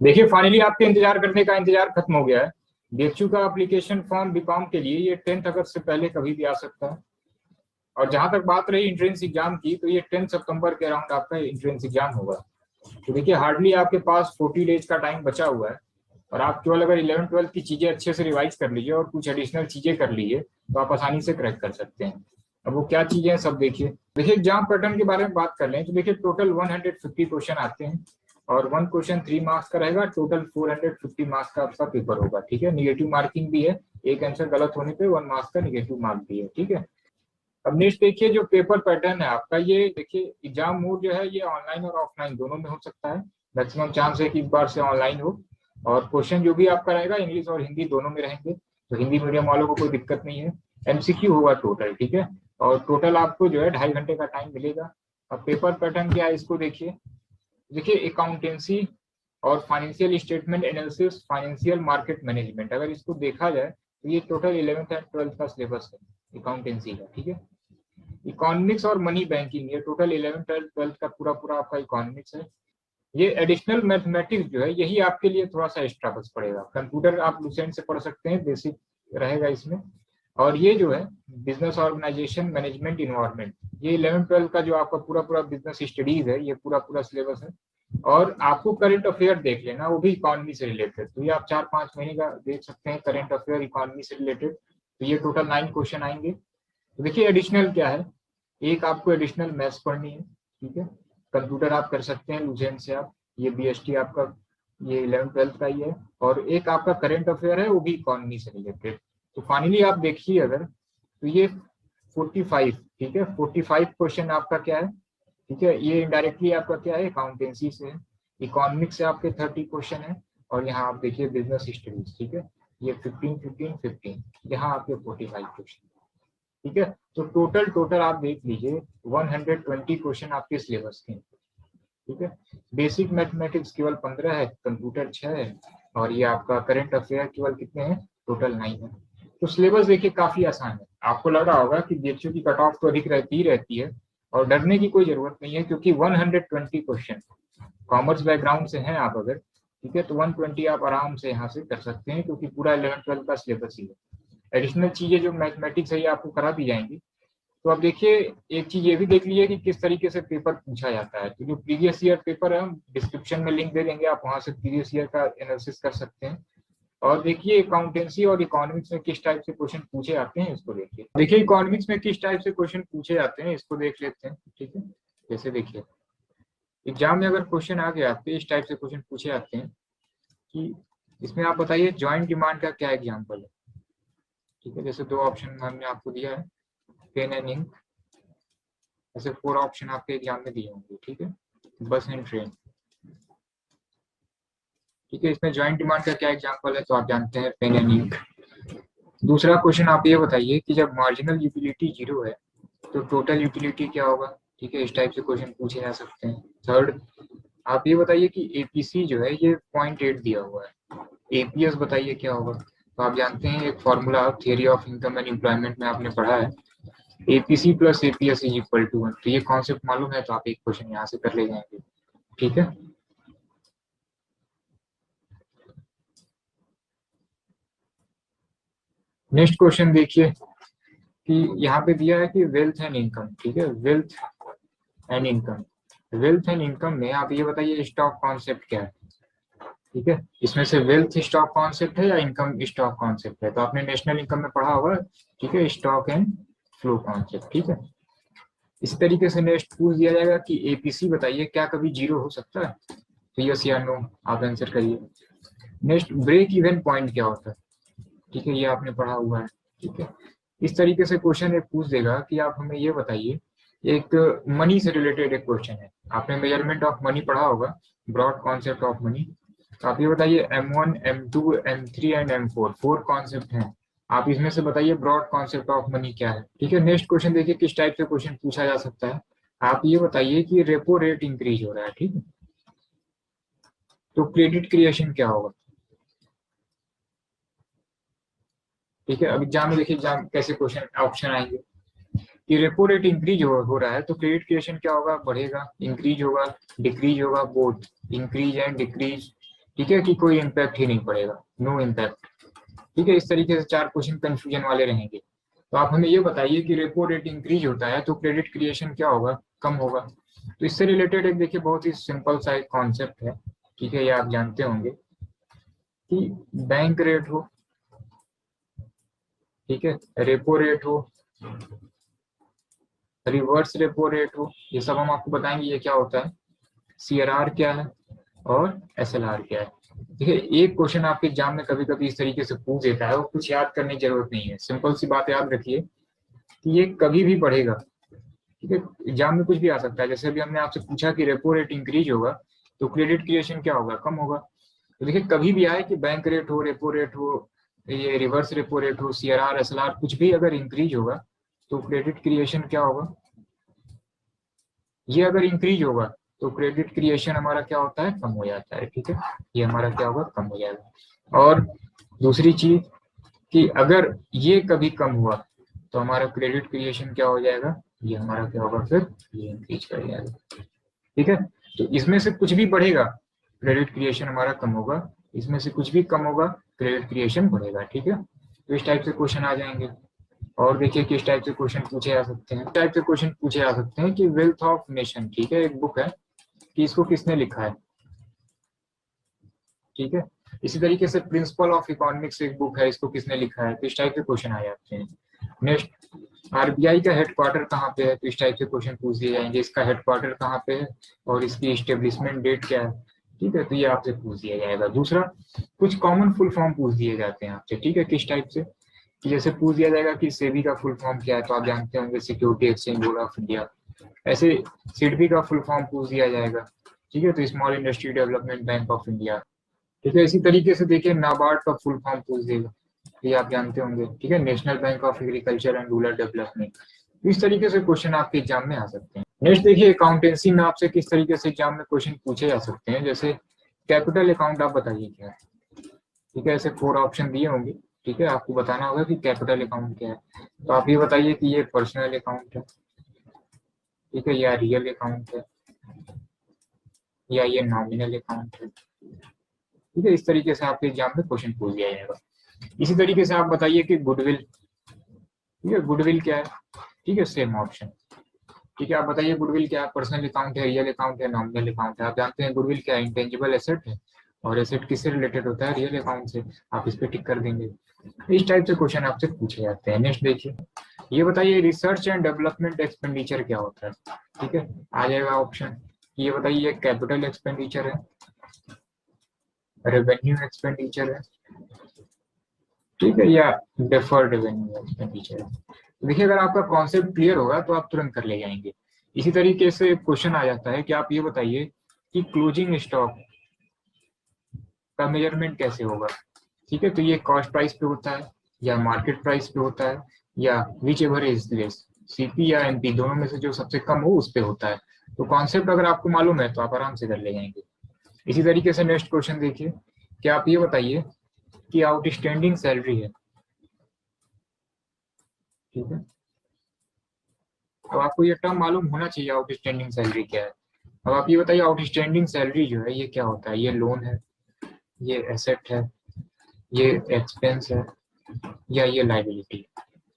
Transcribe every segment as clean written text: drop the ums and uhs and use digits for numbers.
देखिए फाइनली आपके इंतजार करने का इंतजार खत्म हो गया है। बीएचयू का एप्लीकेशन फॉर्म बीकॉम के लिए ये 10 अगस्त से पहले कभी भी आ सकता है। और जहां तक बात रही एंट्रेंस एग्जाम की, तो ये 10 सितंबर के अराउंड आपका एंट्रेंस एग्जाम होगा। तो देखिए हार्डली आपके पास 40 डेज का टाइम बचा हुआ है। और आप केवल अगर 11 12 की चीजें अच्छे से रिवाइज कर लीजिए और कुछ एडिशनल चीजें कर लीजिए तो आप आसानी से क्रैक कर सकते हैं। अब वो क्या चीजें हैं सब देखिए एग्जाम पैटर्न के बारे में बात कर लें तो देखिए टोटल 150 क्वेश्चन आते हैं। और वन क्वेश्चन 3 मार्क्स का रहेगा। टोटल 450 मार्क्स का आपका पेपर होगा। ठीक है, निगेटिव मार्किंग भी है। एक आंसर गलत होने पे 1 मार्क्स का निगेटिव मार्क भी है। ठीक है। अब नेक्स्ट देखिए जो पेपर पैटर्न है आपका, ये देखिए एग्जाम मोड जो है ये ऑनलाइन और ऑफलाइन दोनों में हो सकता है। मैक्सिमम चांस है कि इस बार से ऑनलाइन हो। और क्वेश्चन जो भी आपका रहेगा इंग्लिश और हिंदी दोनों में रहेंगे, तो हिंदी मीडियम वालों को कोई दिक्कत नहीं है। एमसीक्यू होगा टोटल। ठीक है। और टोटल आपको जो है 2.5 घंटे का टाइम मिलेगा। अब पेपर पैटर्न क्या है इसको देखिए अकाउंटेंसी और financial statement analysis, financial market management, अगर इसको देखा जाए तो ये टोटल 11th एंड 12th का सिलेबस है अकाउंटेंसी का। ठीक है। इकोनॉमिक्स और मनी बैंकिंग, ये टोटल 11th 12th का पूरा पूरा आपका इकोनॉमिक्स है। ये एडिशनल मैथमेटिक्स जो है यही आपके लिए थोड़ा सा एक्स्ट्रा बस पड़ेगा। कंप्यूटर आप लुसेंट से पढ़ सकते हैं, बेसिक रहेगा इसमें। और ये जो है बिजनेस ऑर्गेनाइजेशन मैनेजमेंट इन्वायरमेंट, ये 11 12 का जो आपका पूरा पूरा बिजनेस स्टडीज है, ये पूरा पूरा सिलेबस है। और आपको करंट अफेयर देख लेना, वो भी इकोनॉमी से रिलेटेड। तो ये आप 4 5 महीने का देख सकते हैं करंट अफेयर इकोनॉमी से रिलेटेड। तो ये टोटल 9 क्वेश्चन आएंगे। तो देखिए एडिशनल क्या है, एक आपको एडिशनल मैथ्स पढ़नी है। ठीक है। कंप्यूटर आप कर सकते हैं लुसेंट से आप, ये बीएसटी आपका ये 11 12 का ही है। और एक आपका करंट अफेयर है, वो भी इकोनॉमी से रिलेटेड। तो फाइनली आप देखिए अगर, तो ये 45, ठीक है, 45 क्वेश्चन आपका क्या है। ठीक है, ये इनडायरेक्टली आपका क्या है, अकाउंटेंसी से है। इकोनॉमिक्स से आपके 30 क्वेश्चन है। और यहाँ आप देखिए बिजनेस स्टडीज। ठीक है, ये 15 15 15, यहाँ आपके 45 क्वेश्चन। ठीक है। तो टोटल टोटल आप देख लीजिए 120 क्वेश्चन आपके सिलेबस के। ठीक है। बेसिक मैथमेटिक्स केवल 15 है, कंप्यूटर 6 है। और ये आपका करंट अफेयर केवल कितने हैं, टोटल 9 है। तो सिलेबस देखिए काफी आसान है। आपको लग रहा होगा कि बीएचयू की कट ऑफ तो अधिक रहती ही रहती है, और डरने की कोई जरूरत नहीं है, क्योंकि 120 क्वेश्चन कॉमर्स बैकग्राउंड से हैं आप अगर, ठीक है, तो 120 आप आराम से यहाँ से कर सकते हैं, क्योंकि पूरा 11 12 का सिलेबस ही है। एडिशनल चीजें जो मैथमेटिक्स है ये आपको करा दी जाएंगी। तो अब देखिए एक चीज ये भी देख लीजिए कि किस तरीके से पेपर पूछा जाता है। तो जो प्रीवियस ईयर पेपर है हम डिस्क्रिप्शन में लिंक दे देंगे, आप वहां से प्रीवियस ईयर का एनालिसिस कर सकते हैं। और देखिए अकाउंटेंसी और इकोनॉमिक्स में किस टाइप से क्वेश्चन पूछे जाते हैं इसको देखिए इकोनॉमिक्स में किस टाइप से क्वेश्चन पूछे जाते हैं इसको देख लेते हैं। ठीक है। जैसे देखिए एग्जाम में अगर क्वेश्चन आ गया आपके इस टाइप से क्वेश्चन पूछे जाते हैं कि इसमें आप बताइए ज्वाइंट डिमांड का क्या एग्जाम्पल है। ठीक है, जैसे 2 ऑप्शन हमने आपको दिया है, पेन एंड इंक। ऐसे 4 ऑप्शन आपके एग्जाम में दिए होंगे। ठीक है, बस एंड ट्रेन। ठीक है, इसमें ज्वाइंट डिमांड का क्या एग्जांपल है, तो आप जानते हैं पेन एंड इंक। दूसरा क्वेश्चन आप ये बताइए कि जब मार्जिनल यूटिलिटी 0 है तो टोटल यूटिलिटी क्या होगा। ठीक है, इस टाइप से क्वेश्चन पूछे जा सकते हैं। थर्ड, आप ये बताइए कि एपीसी जो है ये 0.8 दिया हुआ है, एपीएस बताइए क्या होगा। तो आप जानते हैं एक formula theory of income and employment में आपने पढ़ा है, APC plus APS is equal to 1। तो ये कॉन्सेप्ट मालूम है तो आप एक क्वेश्चन यहाँ से कर ले जाएंगे। ठीक है। नेक्स्ट क्वेश्चन देखिए कि यहाँ पे दिया है कि वेल्थ एंड इनकम। ठीक है, wealth and income. Wealth and income में आप ये बताइए स्टॉक कॉन्सेप्ट क्या है। ठीक है, इसमें से वेल्थ स्टॉक कॉन्सेप्ट है या इनकम स्टॉक कॉन्सेप्ट है। तो आपने नेशनल इनकम में पढ़ा होगा। ठीक है, स्टॉक एंड फ्लो कॉन्सेप्ट। ठीक है, इसी तरीके से नेक्स्ट पूछ दिया जाएगा कि एपीसी बताइए क्या कभी 0 हो सकता है। तो यस या नो आप आंसर करिए। नेक्स्ट, ब्रेक इवन पॉइंट क्या होता है। ठीक है, ये आपने पढ़ा हुआ है। ठीक है, इस तरीके से क्वेश्चन एक पूछ देगा कि आप हमें ये बताइए, एक मनी से रिलेटेड एक क्वेश्चन है। आपने मेजरमेंट ऑफ मनी पढ़ा होगा, ब्रॉड कॉन्सेप्ट ऑफ मनी। तो आप ये बताइए M1 M2 M3 and M4 4 concept हैं। आप इसमें से बताइए ब्रॉड कॉन्सेप्ट ऑफ मनी क्या है। ठीक है, नेक्स्ट क्वेश्चन देखिए किस टाइप से क्वेश्चन पूछा जा सकता है। आप ये बताइए कि रेपो रेट इंक्रीज हो रहा है। ठीक है, तो क्रेडिट क्रिएशन क्या होगा। ठीक है, अब एग्जाम में देखिए एग्जाम कैसे क्वेश्चन ऑप्शन आएंगे कि रेपो रेट इंक्रीज हो रहा है तो क्रेडिट क्रिएशन क्या होगा, बढ़ेगा, इंक्रीज होगा, डिक्रीज होगा, बोथ इंक्रीज एंड डिक्रीज, ठीक है, कि कोई इम्पैक्ट ही नहीं पड़ेगा, नो इम्पैक्ट। ठीक है, इस तरीके से 4 क्वेश्चन कंफ्यूजन वाले रहेंगे। तो आप हमें ये बताइए कि रेपो रेट इंक्रीज होता है तो क्रेडिट क्रिएशन क्या होगा, कम होगा। तो इससे रिलेटेड एक देखिए बहुत ही सिंपल सा एक कॉन्सेप्ट है। ठीक है, ये आप जानते होंगे कि बैंक रेट हो, ठीक है, रेपो रेट हो, रिवर्स रेपो रेट हो, ये सब हम आपको बताएंगे ये क्या होता है, सीआरआर क्या है और एसएलआर क्या है। देखिए एक क्वेश्चन आपके एग्जाम में कभी कभी इस तरीके से पूछ देता है, वो कुछ याद करने की जरूरत नहीं है, सिंपल सी बात याद रखिए कि ये कभी भी बढ़ेगा। ठीक है, एग्जाम में कुछ भी आ सकता है। जैसे अभी हमने आपसे पूछा कि रेपो रेट इंक्रीज होगा तो क्रेडिट क्रिएशन क्या होगा, कम होगा। तो देखिए कभी भी आए कि बैंक रेट हो, रेपो रेट हो, ये रिवर्स रेपो रेट हो, सीआरआर एसएलआर कुछ भी अगर इंक्रीज होगा तो क्रेडिट क्रिएशन क्या होगा, ये अगर इंक्रीज होगा तो क्रेडिट क्रिएशन हमारा क्या होता है, कम हो जाता है। ठीक है, ये हमारा क्या होगा, कम हो जाएगा। और दूसरी चीज कि अगर ये कभी कम हुआ तो हमारा क्रेडिट क्रिएशन क्या हो जाएगा, ये हमारा क्या होगा, फिर ये इंक्रीज कर जाएगा। ठीक है, तो इसमें से कुछ भी बढ़ेगा क्रेडिट क्रिएशन हमारा कम होगा, इसमें से कुछ भी कम होगा क्रेडिट क्रिएशन बढ़ेगा। ठीक है, तो इस टाइप से क्वेश्चन आ जाएंगे। और देखिए किस टाइप से क्वेश्चन पूछे जा सकते हैं, टाइप से क्वेश्चन पूछे जा सकते हैं कि वेल्थ ऑफ नेशन, ठीक है, एक बुक है कि इसको किसने लिखा है। ठीक है, इसी तरीके से प्रिंसिपल ऑफ इकोनॉमिक्स एक बुक है, इसको किसने लिखा है, तो इस टाइप के क्वेश्चन आ जाते हैं। नेक्स्ट आरबीआई का हेडक्वार्टर कहाँ पे है, तो इस टाइप से क्वेश्चन पूछ दिए जाएंगे, इसका हेडक्वार्टर कहाँ पे है और इसकी स्टेब्लिशमेंट डेट क्या है। ठीक है, तो ये आपसे पूछ दिया जाएगा। दूसरा कुछ कॉमन फुल फॉर्म पूछ दिए जाते हैं आपसे। ठीक है, किस टाइप से, कि जैसे पूछ दिया जाएगा कि सेबी का फुल फॉर्म क्या है, तो आप जानते होंगे security exchange board of India. ऐसे सिडबी का फुल फॉर्म पूछ दिया जाएगा। ठीक है, तो small industry development bank of India. ठीक है, इसी तरीके से देखिए नाबार्ड का फुल फॉर्म पूछ देगा, ये आप जानते होंगे। ठीक है, national bank of agriculture and rural development. इस तरीके से क्वेश्चन आपके एग्जाम में आ सकते हैं। नेक्स्ट देखिए अकाउंटेंसी में आपसे किस तरीके से एग्जाम में क्वेश्चन पूछे जा सकते हैं। जैसे कैपिटल अकाउंट आप बताइए क्या है। ठीक है, ऐसे 4 ऑप्शन दिए होंगे। ठीक है, आपको बताना होगा कि कैपिटल अकाउंट क्या है। तो आप ये बताइए कि ये पर्सनल अकाउंट है, ठीक है, या रियल अकाउंट है, या ये नॉमिनल अकाउंट है। ठीक है, इस तरीके से आपके एग्जाम में क्वेश्चन पूछ दिया जाएगा। इसी तरीके से आप बताइए कि गुडविल, ठीक है, गुडविल क्या है। ठीक है, सेम ऑप्शन। ठीक है, आप बताइए गुडविल क्या है, पर्सनल अकाउंट है, रियल अकाउंट है, नॉमिनल अकाउंट है। आप जानते हैं गुडविल क्या है, इंटेंजिबल एसेट है, और एसेट किससे रिलेटेड होता है, रियल अकाउंट से। आप इस पे टिक कर देंगे। इस टाइप से क्वेश्चन आपसे पूछे जाते हैं। नेक्स्ट देखिए, ये बताइए रिसर्च एंड डेवलपमेंट एक्सपेंडिचर क्या होता है। ठीक है, आ जाएगा ऑप्शन। ये बताइए कैपिटल एक्सपेंडिचर है, रेवेन्यू एक्सपेंडिचर है, ठीक है, या डेफर्ड रेवेन्यू एक्सपेंडिचर है। देखिए अगर आपका कॉन्सेप्ट क्लियर होगा तो आप तुरंत कर ले जाएंगे। इसी तरीके से क्वेश्चन आ जाता है कि आप ये बताइए कि क्लोजिंग स्टॉक का मेजरमेंट कैसे होगा। ठीक है, तो ये कॉस्ट प्राइस पे होता है या मार्केट प्राइस पे होता है, या which ever is less, CP या एमपी दोनों में से जो सबसे कम हो उस पे होता है। तो कॉन्सेप्ट अगर आपको मालूम है तो आप आराम से कर ले जाएंगे। इसी तरीके से नेक्स्ट क्वेश्चन देखिए कि आप ये बताइए कि आउटस्टैंडिंग सैलरी है। ठीक है, अब आपको ये टर्म मालूम होना चाहिए आउटस्टैंडिंग सैलरी क्या है। अब आप ये बताइए आउटस्टैंडिंग सैलरी जो है ये क्या होता है, ये लोन है, ये एसेट है, ये एक्सपेंस है, या ये लाइबिलिटी।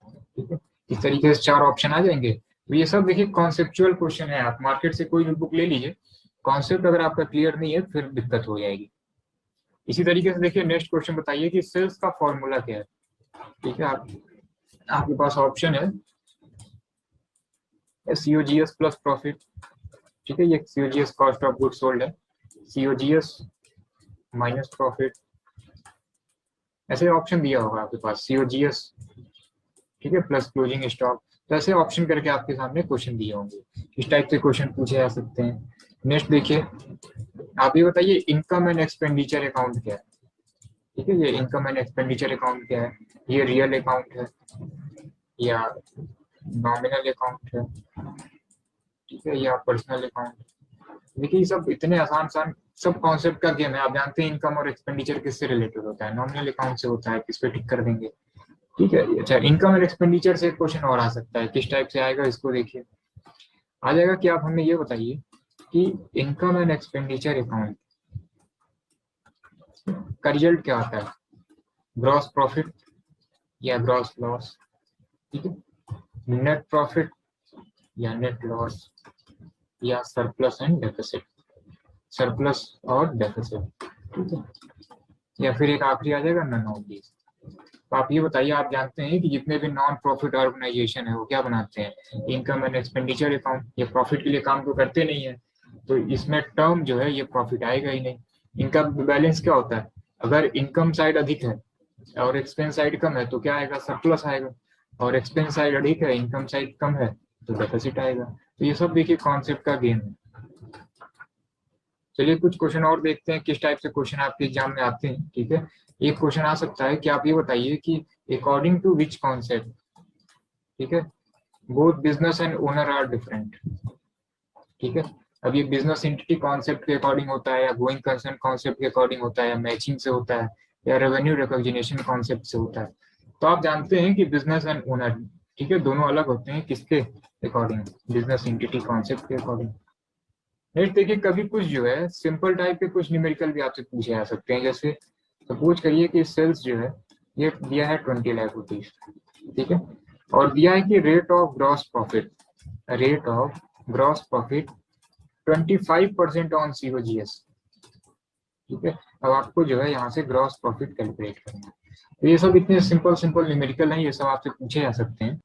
ठीक है, इस तरीके से 4 ऑप्शन आ जाएंगे। तो ये सब देखिए कॉन्सेप्चुअल क्वेश्चन है, आप मार्केट से कोई भी बुक ले लीजिए, कॉन्सेप्ट अगर आपका क्लियर नहीं है फिर दिक्कत हो जाएगी। इसी तरीके से देखिए नेक्स्ट क्वेश्चन बताइए कि सेल्स का फॉर्मूला क्या है। ठीक है, आपके पास ऑप्शन है सीओजीएस प्लस प्रॉफिट। ठीक है, ये COGS cost of goods sold है, सीओजीएस माइनस प्रॉफिट, ऐसे ऑप्शन दिया होगा आपके पास, सीओजीएस, ठीक है, प्लस क्लोजिंग स्टॉक। तो ऐसे ऑप्शन करके आपके सामने क्वेश्चन दिए होंगे, इस टाइप से क्वेश्चन पूछे जा सकते हैं। नेक्स्ट देखिए, आप ये बताइए इनकम एंड एक्सपेंडिचर अकाउंट क्या है। ठीक है, ये इनकम एंड एक्सपेंडिचर अकाउंट क्या है, ये रियल अकाउंट है या नॉमिनल अकाउंट है, ठीक है, या पर्सनल अकाउंट। देखिए ये सब इतने आसान आसान सब कॉन्सेप्ट का गेम है। आप जानते हैं इनकम और एक्सपेंडिचर किससे रिलेटेड होता है, नॉमिनल अकाउंट से होता है, किस पे टिक कर देंगे। ठीक है, अच्छा इनकम और एक्सपेंडिचर से क्वेश्चन और आ सकता है, किस टाइप से आएगा इसको देखिए। आ जाएगा कि आप हमें ये बताइए कि इनकम एंड एक्सपेंडिचर अकाउंट का रिजल्ट क्या आता है, ग्रॉस प्रॉफिट या ग्रॉस लॉस, ठीक है, नेट प्रॉफिट या नेट लॉस, या सरप्लस एंड डेफिसिट, सरप्लस और डेफिसिट, ठीक है, या फिर एक आखिरी आ जाएगा नन ऑफ दीज। तो आप ये बताइए, आप जानते हैं कि जितने भी नॉन प्रॉफिट ऑर्गेनाइजेशन है वो क्या बनाते हैं, इनकम एंड एक्सपेंडिचर अकाउंट, ये प्रॉफिट के लिए काम तो करते नहीं है, तो इसमें टर्म जो है ये प्रॉफिट आएगा ही नहीं। इनका बैलेंस क्या होता है, अगर इनकम साइड अधिक है और एक्सपेंस साइड कम है तो क्या आएगा, सरप्लस आएगा, और एक्सपेंस साइड अधिक है इनकम साइड कम है तो डेफिसिट आएगा। तो ये सब देखिए कॉन्सेप्ट का गेम है। चलिए कुछ क्वेश्चन और देखते हैं किस टाइप से क्वेश्चन आपके एग्जाम में आते हैं, ठीक है। एक क्वेश्चन आ सकता है कि आप ये बताइए कि अकॉर्डिंग टू विच कॉन्सेप्ट, ठीक है, both business and owner are different, ठीक है। अब ये बिजनेस एंटिटी कॉन्सेप्ट के अकॉर्डिंग होता है, या गोइंग कंसर्न कॉन्सेप्ट के अकॉर्डिंग होता है, या मैचिंग से होता है, या रेवेन्यू रिकॉग्निशन कॉन्सेप्ट से होता है। तो आप जानते हैं कि बिजनेस एंड ओनर, ठीक है, दोनों अलग होते हैं किसके अकॉर्डिंग, बिजनेस एंटिटी कॉन्सेप्ट के अकॉर्डिंग। नेक्स्ट देखिए, कभी कुछ जो है सिंपल टाइप के कुछ न्यूमेरिकल भी आपसे पूछे जा सकते हैं, जैसे सपोज करिए कि सेल्स जो है ये दिया है 20 लाख रुपीज, ठीक है, और दिया है कि rate of gross profit, rate of gross profit 25% on COGS, ठीक है। अब आपको जो है यहाँ से ग्रॉस प्रॉफिट कैलकुलेट करना है। तो ये सब इतने सिंपल सिंपल न्यूमेरिकल हैं, ये सब आपसे पूछे जा सकते हैं।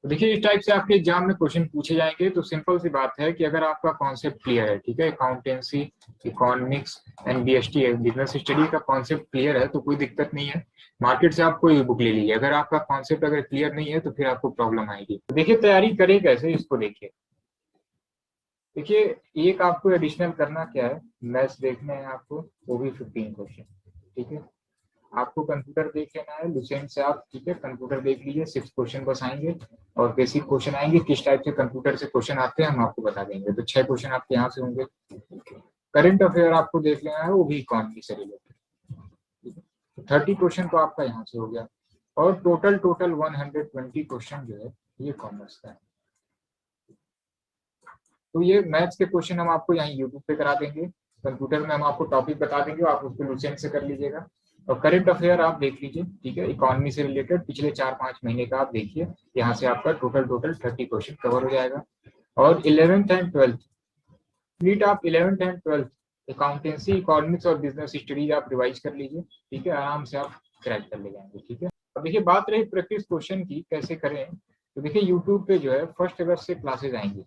तो देखिए इस टाइप से आपके एग्जाम में क्वेश्चन पूछे जाएंगे, तो सिंपल सी बात है कि अगर आपका कॉन्सेप्ट क्लियर है, ठीक है, accountancy, economics and BST business study का कॉन्सेप्ट क्लियर है तो कोई दिक्कत नहीं है, मार्केट से आप कोई भी बुक ले लीजिए। अगर आपका कॉन्सेप्ट अगर क्लियर नहीं है तो फिर आपको प्रॉब्लम आएगी। तो देखिए तैयारी करें कैसे, इसको देखिए। देखिए एक आपको एडिशनल करना क्या है, मैथ्स देखने हैं आपको, वो भी 15 क्वेश्चन, ठीक है। आपको कंप्यूटर देख लेना है लुसेंट से आप, ठीक है, कंप्यूटर देख लीजिए, 6 क्वेश्चन बस आएंगे और बेसिक क्वेश्चन आएंगे। किस टाइप से कंप्यूटर से क्वेश्चन आते हैं हम आपको बता देंगे। तो 6 क्वेश्चन आपके यहाँ से होंगे। करंट अफेयर आपको देख लेना है, वो भी इकोनॉमी से रिलेटेड, 30 क्वेश्चन तो आपका यहाँ से हो गया, और टोटल 120 क्वेश्चन जो है ये कॉमर्स का है। तो ये मैथ्स के क्वेश्चन हम आपको यहाँ यूट्यूब पे करा देंगे, कंप्यूटर में हम आपको टॉपिक बता देंगे, आप उसको लुसेंट से कर लीजिएगा। और करंट अफेयर आप देख लीजिए, ठीक है, इकोनॉमी से रिलेटेड पिछले 4-5 महीने का आप देखिए, यहाँ से आपका टोटल 30 क्वेश्चन कवर हो जाएगा। और 11th एंड 12th नीट, आप 11th and 12th accountancy, economics और बिजनेस स्टडीज आप रिवाइज कर लीजिए, ठीक है, आराम से आप क्रैक कर ले जाएंगे, ठीक है। अब देखिए बात रही प्रैक्टिस क्वेश्चन की कैसे करें, तो देखिए यूट्यूब पे जो है 1 अगस्त से क्लासेज आएंगी,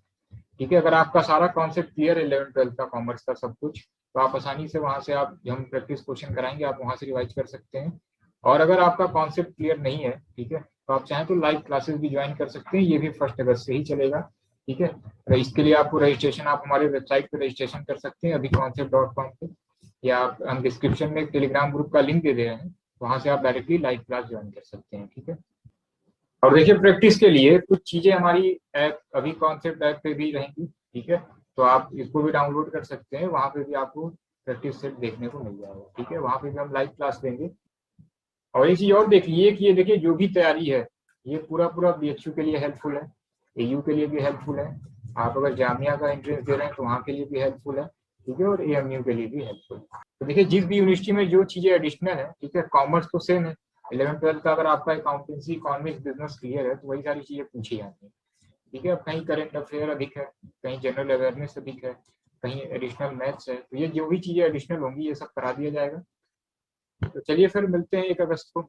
ठीक है। अगर आपका सारा कॉन्सेप्ट क्लियर है 11th-12th का कॉमर्स का सब कुछ, तो आप आसानी से वहां से आप हम प्रैक्टिस क्वेश्चन कराएंगे, आप वहां से रिवाइज कर सकते हैं। और अगर आपका कॉन्सेप्ट क्लियर नहीं है, ठीक है, तो आप चाहें तो लाइव क्लासेस भी ज्वाइन कर सकते हैं, ये भी 1 अगस्त से ही चलेगा, ठीक है। तो इसके लिए आपको रजिस्ट्रेशन आप हमारे वेबसाइट पे रजिस्ट्रेशन कर सकते हैं अभी concept.com पे, या आप हम डिस्क्रिप्शन में टेलीग्राम ग्रुप का लिंक दे दे रहे हैं, वहां से आप डायरेक्टली लाइव क्लास ज्वाइन कर सकते हैं, ठीक है। और देखिए प्रैक्टिस के लिए कुछ चीजें हमारी ऐप अभी कॉन्सेप्ट ऐप पे भी रहेंगी, ठीक है, तो आप इसको भी डाउनलोड कर सकते हैं, वहां पे भी आपको प्रैक्टिस सेट देखने को मिल जाएगा, ठीक है, वहां पे भी हम लाइव क्लास देंगे। और एक चीज और देख लीजिए कि ये देखिए जो भी तैयारी है ये पूरा पूरा BHU के लिए हेल्पफुल है, AU के लिए भी हेल्पफुल है, आप अगर जामिया का एंट्रेंस दे रहे हैं तो वहाँ के लिए भी हेल्पफुल है, ठीक है, और AMU के लिए भी हेल्पफुल है। तो देखिए जिस भी यूनिवर्सिटी में जो चीजें एडिशनल है, ठीक है, कॉमर्स तो सेम है, 11th-12th का अगर आपका अकाउंटेंसी, इकोनॉमिक्स, बिजनेस क्लियर है तो वही सारी चीजें पूछी जाती है, ठीक है। अब कहीं करंट अफेयर अधिक है, कहीं जनरल अवेयरनेस अधिक है, कहीं एडिशनल मैथ्स है, तो ये जो भी चीजें एडिशनल होंगी ये सब करा दिया जाएगा। तो चलिए फिर मिलते हैं 1 अगस्त को।